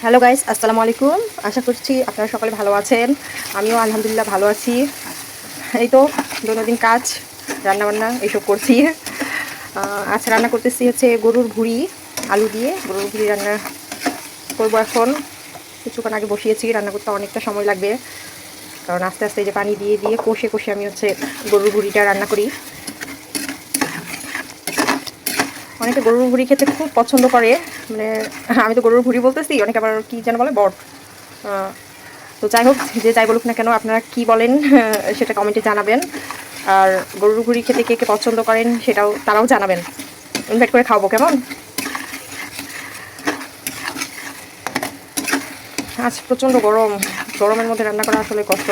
Hello guys, আসসালামু আলাইকুম। আশা করছি আপনারা সকলে ভালো আছেন। আমিও আলহামদুলিল্লাহ ভালো আছি। এই তো দৈনন্দিন কাজ, রান্নাবান্না এইসব করছি। আজ রান্না করতেছি হচ্ছে গরুর ভুঁড়ি আলু দিয়ে গরুর ভুঁড়ি রান্না করবো। এখন কিছুক্ষণ আগে বসিয়েছি, রান্না করতে অনেকটা সময় লাগবে, কারণ আস্তে আস্তে যে পানি দিয়ে দিয়ে কষে কষে আমি হচ্ছে গরুর ভুঁড়িটা রান্না করি। অনেকে গরুর ভুঁড়ি খেতে খুব পছন্দ করে, মানে আমি তো গরুর ভুঁড়ি বলতেছি, অনেকে আবার কি যেন বলে বট। তো যাই হোক, যে যাই বলুক না কেন, আপনারা কি বলেন সেটা কমেন্টে জানাবেন। আর গরুর ভুঁড়ি খেতে কে কে পছন্দ করেন সেটাও তারাও জানাবেন। ইনভাইট করে খাওয়াবো, কেমন? আজ প্রচণ্ড গরম, গরমের মধ্যে রান্না করা আসলে কষ্ট।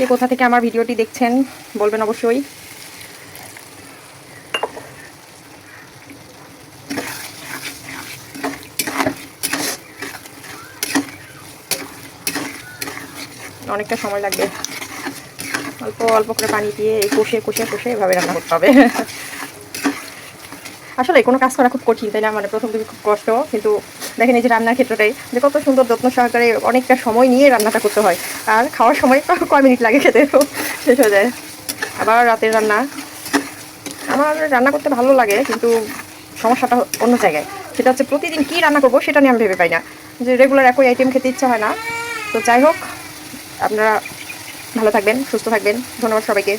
কে কোথা থেকে আমার ভিডিওটি দেখছেন বলবেন অবশ্যই। অনেকটা সময় লাগবে, অল্প অল্প করে পানি দিয়ে এই কষে কষে কষে এভাবে রান্না করতে হবে। আসলে কোনো কাজ করা খুব কঠিন, তাই না? মানে প্রথম দিকে খুব কষ্ট, কিন্তু দেখেন এই যে রান্নার ক্ষেত্রটাই যে কত সুন্দর যত্ন সহকারে অনেকটা সময় নিয়ে রান্নাটা করতে হয়। আর খাওয়ার সময় কয় মিনিট লাগে, খেতে শেষ হয়ে যায়। আবার রাতের রান্না, আমার রান্না করতে ভালো লাগে, কিন্তু সমস্যাটা অন্য জায়গায়। সেটা হচ্ছে প্রতিদিন কী রান্না করবো সেটা নিয়ে আমি ভেবে পাই না, যে রেগুলার একই আইটেম খেতে ইচ্ছা হয় না। তো যাই হোক, আপনারা ভালো থাকবেন, সুস্থ থাকবেন। ধন্যবাদ সবাইকে।